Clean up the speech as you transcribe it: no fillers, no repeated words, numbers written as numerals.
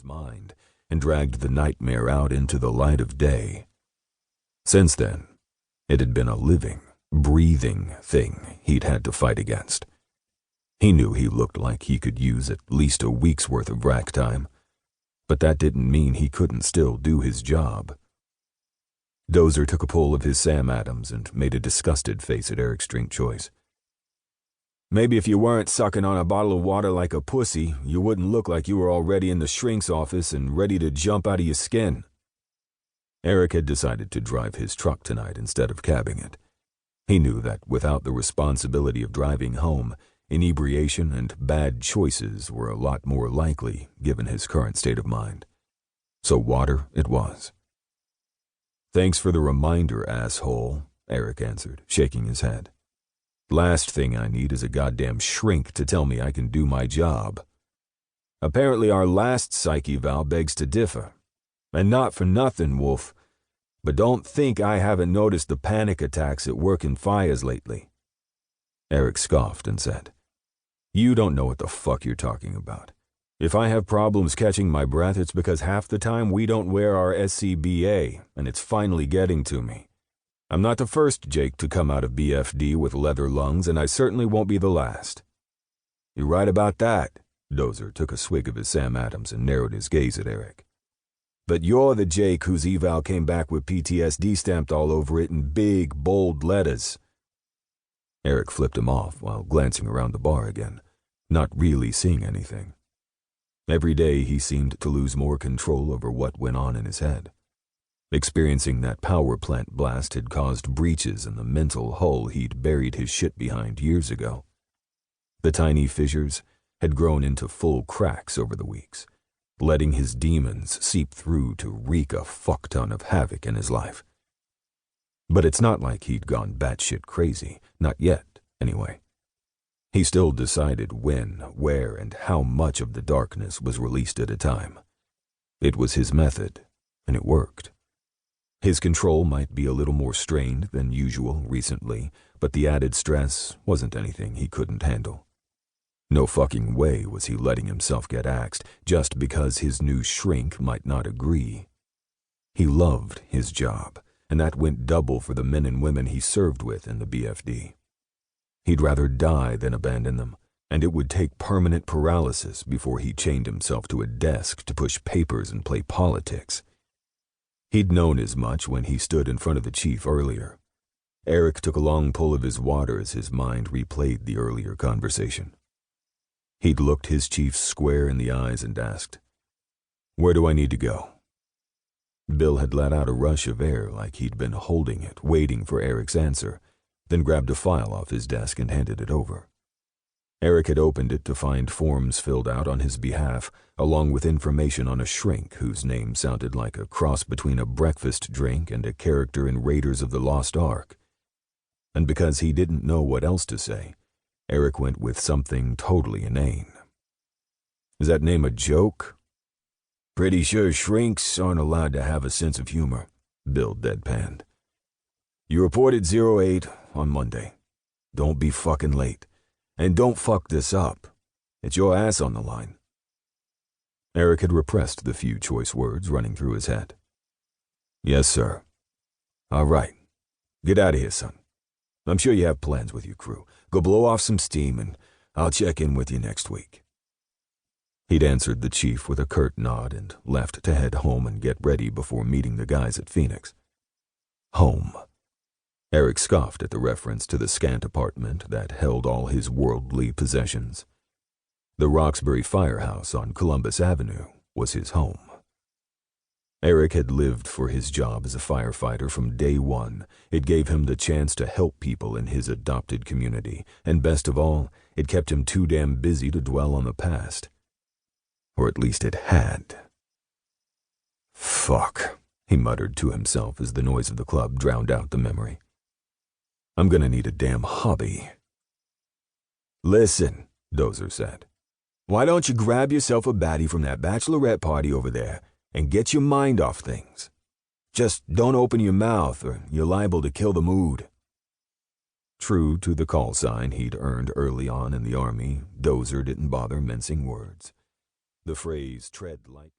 his mind and dragged the nightmare out into the light of day. Since then, it had been a living, breathing thing he'd had to fight against. He knew he looked like he could use at least a week's worth of rack time, but that didn't mean he couldn't still do his job. Dozer took a pull of his Sam Adams and made a disgusted face at Erik's drink choice. Maybe if you weren't sucking on a bottle of water like a pussy, you wouldn't look like you were already in the shrink's office and ready to jump out of your skin. Erik had decided to drive his truck tonight instead of cabbing it. He knew that without the responsibility of driving home, inebriation and bad choices were a lot more likely given his current state of mind. So water it was. "Thanks for the reminder, asshole," Erik answered, shaking his head. "Last thing I need is a goddamn shrink to tell me I can do my job." Apparently our last psych eval begs to differ. And not for nothing, Wolf, but don't think I haven't noticed the panic attacks at work in fires lately. Erik scoffed and said, "You don't know what the fuck you're talking about. If I have problems catching my breath, it's because half the time we don't wear our SCBA, and it's finally getting to me. I'm not the first Jake to come out of BFD with leather lungs, and I certainly won't be the last." "You're right about that." Dozer took a swig of his Sam Adams and narrowed his gaze at Erik. "But you're the Jake whose eval came back with PTSD stamped all over it in big, bold letters." Erik flipped him off while glancing around the bar again, not really seeing anything. Every day he seemed to lose more control over what went on in his head. Experiencing that power plant blast had caused breaches in the mental hull he'd buried his shit behind years ago. The tiny fissures had grown into full cracks over the weeks, letting his demons seep through to wreak a fuck-ton of havoc in his life. But it's not like he'd gone batshit crazy, not yet, anyway. He still decided when, where, and how much of the darkness was released at a time. It was his method, and it worked. His control might be a little more strained than usual recently, but the added stress wasn't anything he couldn't handle. No fucking way was he letting himself get axed just because his new shrink might not agree. He loved his job, and that went double for the men and women he served with in the BFD. He'd rather die than abandon them, and it would take permanent paralysis before he chained himself to a desk to push papers and play politics. He'd known as much when he stood in front of the chief earlier. Erik took a long pull of his water as his mind replayed the earlier conversation. He'd looked his chief square in the eyes and asked, "Where do I need to go?" Bill had let out a rush of air like he'd been holding it, waiting for Erik's answer, then grabbed a file off his desk and handed it over. Erik had opened it to find forms filled out on his behalf, along with information on a shrink whose name sounded like a cross between a breakfast drink and a character in Raiders of the Lost Ark. And because he didn't know what else to say, Erik went with something totally inane. "Is that name a joke?" "Pretty sure shrinks aren't allowed to have a sense of humor," Bill deadpanned. "You reported 08 on Monday. Don't be fucking late. And don't fuck this up. It's your ass on the line." Erik had repressed the few choice words running through his head. "Yes, sir." "All right. Get out of here, son. I'm sure you have plans with your crew. Go blow off some steam, and I'll check in with you next week." He'd answered the chief with a curt nod and left to head home and get ready before meeting the guys at Phoenix. Home. Erik scoffed at the reference to the scant apartment that held all his worldly possessions. The Roxbury firehouse on Columbus Avenue was his home. Erik had lived for his job as a firefighter from day one. It gave him the chance to help people in his adopted community, and best of all, it kept him too damn busy to dwell on the past. Or at least it had. "Fuck," he muttered to himself as the noise of the club drowned out the memory. "I'm gonna need a damn hobby." "Listen," Dozer said. "Why don't you grab yourself a baddie from that bachelorette party over there and get your mind off things? Just don't open your mouth or you're liable to kill the mood." True to the call sign he'd earned early on in the Army, Dozer didn't bother mincing words. The phrase "tread light"